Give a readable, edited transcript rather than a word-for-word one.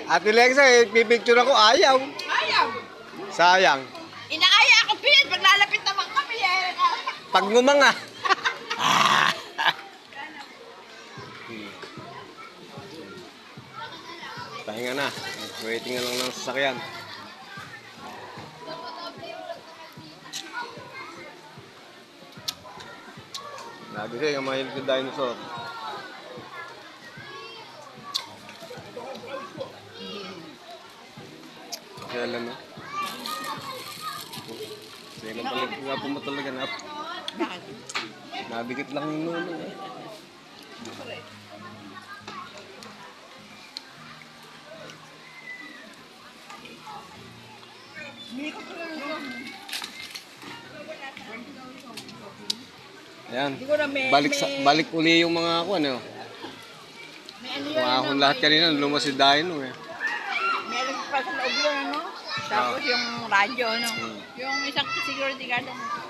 Ate Lexa, pipicture ako, ayaw. Ayaw. Sayang. Inaaya ako, Pin. Pag lalapit naman kami, eh. Pag ngumanga. Pahinga na. Waiting na lang ng sasakyan. Lagi siya yung mahilig ng dinosaur. Kaya alam mo. Kaya lang pala nga po mo talaga na. Nabigit lang yung nuno eh. Ayan. Balik uli yung mga ako ano. Mga akong lahat kanina lumas si Dino eh. Meron pa sa loob yun, ano? Tapos yung radyo, ano? Yung isang security guard, ano?